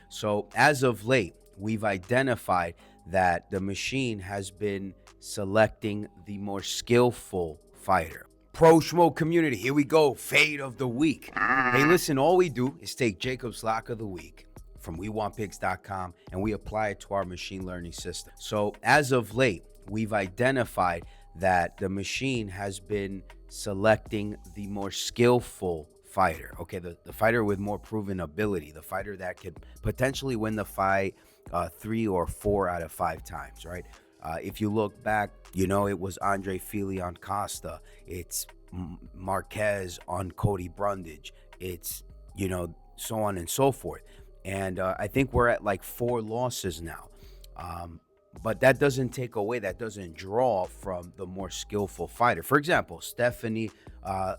So as of late, we've identified that the machine has been selecting the more skillful fighter. Pro Schmo community, here we go. Fade of the week. Hey, listen, all we do is take Jacob's lock of the week from WeWantPicks.com and we apply it to our machine learning system. So as of late, we've identified that the machine has been selecting the more skillful fighter. Okay, the fighter with more proven ability, the fighter that could potentially win the fight 3 or 4 out of 5 times, right? If you look back, it was Andre Fili on Costa. It's Marquez on Cody Brundage. It's, so on and so forth. And I think we're at like 4 losses now. But that doesn't take away, that doesn't draw from the more skillful fighter. For example, Stephanie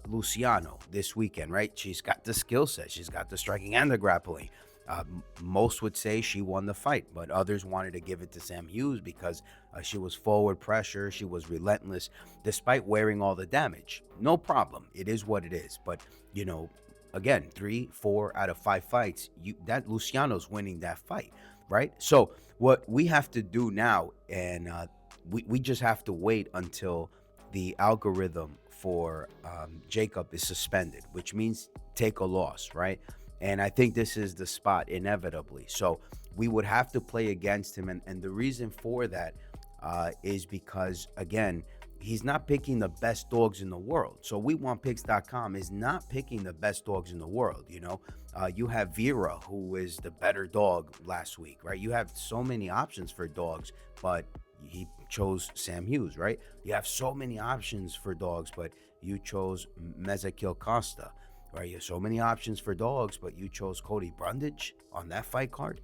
Luciano this weekend, right? She's got the skill set. She's got the striking and the grappling. Most would say she won the fight, but others wanted to give it to Sam Hughes because she was forward pressure. She was relentless despite wearing all the damage. No problem. It is what it is. But, again, 3, 4 out of 5 fights, that Luciano's winning that fight, right? So what we have to do now, and we just have to wait until the algorithm for Jacob is suspended, which means take a loss, right? And I think this is the spot inevitably. So we would have to play against him. And the reason for that is because, again, he's not picking the best dogs in the world. So WeWantPicks.com is not picking the best dogs in the world. You have Vera, who is the better dog last week, right? You have so many options for dogs, but he chose Sam Hughes, right? You have so many options for dogs, but you chose Mezakil Costa. Right, you have so many options for dogs, but you chose Cody Brundage on that fight card.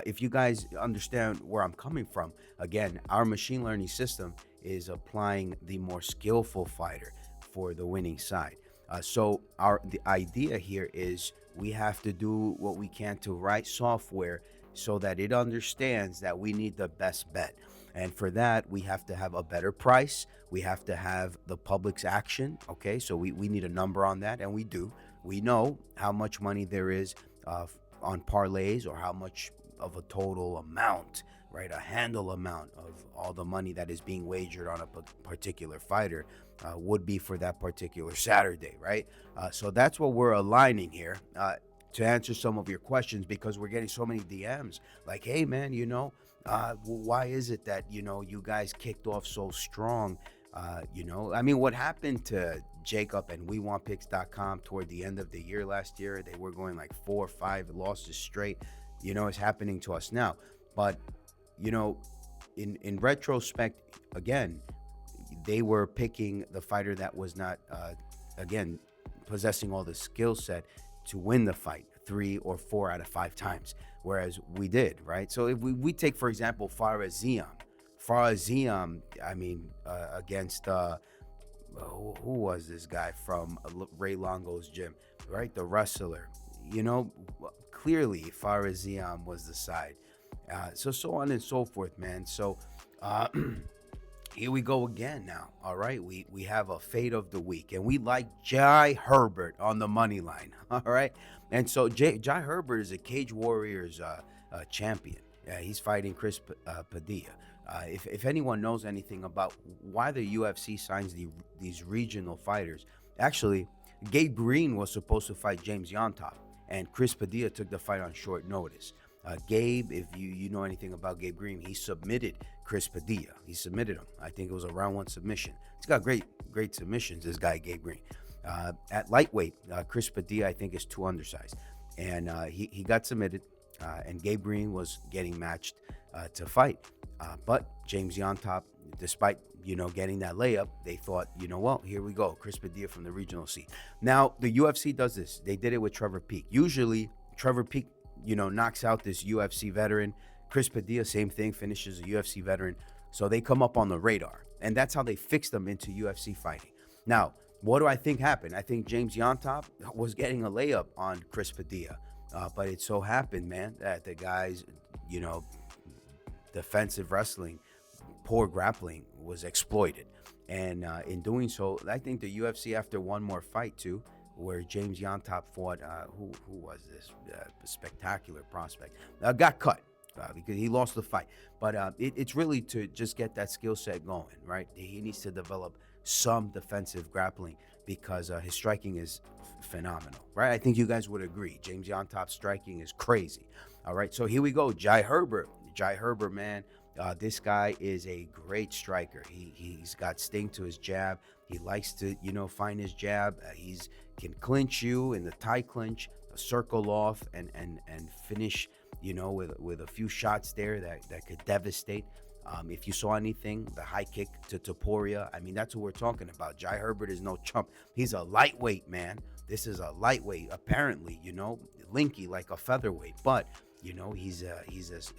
If you guys understand where I'm coming from, again, our machine learning system is applying the more skillful fighter for the winning side. So the idea here is we have to do what we can to write software so that it understands that we need the best bet. And for that, we have to have a better price. We have to have the public's action. Okay, so we need a number on that, and we do. We know how much money there is on parlays, or how much of a total amount, right? A handle amount of all the money that is being wagered on a particular fighter would be for that particular Saturday, right? So that's what we're aligning here to answer some of your questions, because we're getting so many DMs like, hey, man, why is it that, you guys kicked off so strong? What happened to Jacob and WeWantPicks.com toward the end of the year last year? They were going like 4 or 5 losses straight. It's happening to us now. But, in retrospect, again, they were picking the fighter that was not, again, possessing all the skill set to win the fight 3 or 4 out of 5 times, whereas we did, right? So if we take, for example, Fares Ziam, against who was this guy from Ray Longo's gym, right? The wrestler, clearly Fares Ziam was the side. So on and so forth, man. So here we go again now. All right, we have a fade of the week, and we like Jai Herbert on the money line. All right, and so Jai Herbert is a Cage Warriors champion. He's fighting Chris Padilla. If anyone knows anything about why the UFC signs these regional fighters, actually, Gabe Green was supposed to fight James Yontop, and Chris Padilla took the fight on short notice. Gabe, if you know anything about Gabe Green, he submitted Chris Padilla. He submitted him. I think it was a round 1 submission. He's got great submissions, this guy, Gabe Green. At lightweight, Chris Padilla, I think, is too undersized. And he got submitted, and Gabe Green was getting matched to fight. But James Yontop, despite, getting that layup, they thought, well, here we go. Chris Padilla from the regional scene. Now, the UFC does this. They did it with Trevor Peek. Usually, Trevor Peek, knocks out this UFC veteran. Chris Padilla, same thing, finishes a UFC veteran. So they come up on the radar. And that's how they fixed them into UFC fighting. Now, what do I think happened? I think James Yontop was getting a layup on Chris Padilla. But it so happened, man, that the guy's, defensive wrestling, poor grappling was exploited. And in doing so, I think the UFC, after one more fight too, where James Yontop fought, who was this spectacular prospect? Got cut because he lost the fight. But it's really to just get that skill set going, right? He needs to develop some defensive grappling because his striking is phenomenal, right? I think you guys would agree. James Yontop's striking is crazy. All right, so here we go. Jai Herbert. Jai Herbert, man. This guy is a great striker. He's got sting to his jab. He likes to, find his jab. He's can clinch you in the tie clinch, circle off, and finish, with a few shots there that could devastate. If you saw anything, the high kick to Topuria, I mean, that's what we're talking about. Jai Herbert is no chump. He's a lightweight, man. This is a lightweight, apparently, linky like a featherweight, but he's as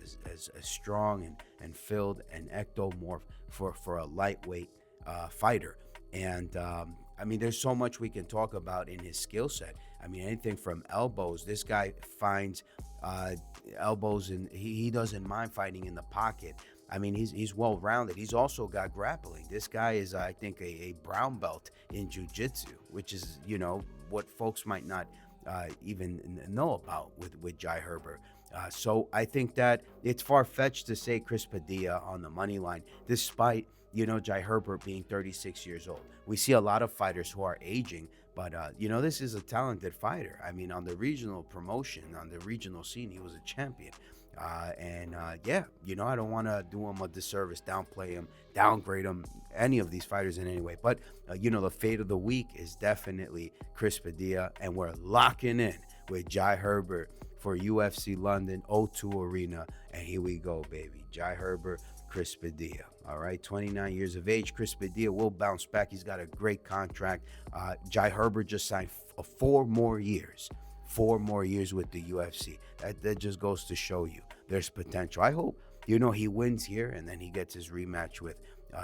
strong and filled and ectomorph for a lightweight fighter. And I mean, there's so much we can talk about in his skill set. I mean, anything from elbows. This guy finds elbows, and he doesn't mind fighting in the pocket. I mean, he's well-rounded. He's also got grappling. This guy is, I think, a brown belt in jiu-jitsu, which is, what folks might not even know about with Jai Herbert. So I think that it's far-fetched to say Chris Padilla on the money line, despite, Jai Herbert being 36 years old. We see a lot of fighters who are aging, but, this is a talented fighter. I mean, on the regional promotion, on the regional scene, he was a champion. Yeah, I don't want to do him a disservice, downplay him, downgrade him, any of these fighters in any way. But, the fate of the week is definitely Chris Padilla, and we're locking in with Jai Herbert for UFC London O2 Arena. And here we go, baby. Jai Herbert, Chris Padilla. All right, 29 years of age. Chris Padilla will bounce back. He's got a great contract. Jai Herbert just signed 4 more years. 4 more years with the UFC. That just goes to show you there's potential. I hope, he wins here and then he gets his rematch with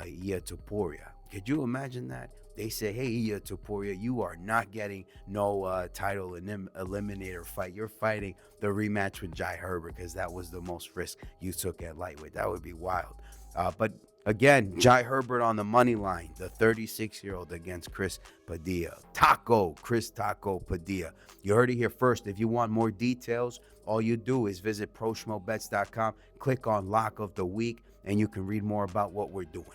Ilia Topuria. Could you imagine that? They say, hey, Ilia Topuria, you are not getting no title eliminator fight. You're fighting the rematch with Jai Herbert because that was the most risk you took at lightweight. That would be wild. But again, Jai Herbert on the money line, the 36-year-old against Chris Padilla. Chris Taco Padilla. You heard it here first. If you want more details, all you do is visit proschmobets.com, click on Lock of the Week, and you can read more about what we're doing.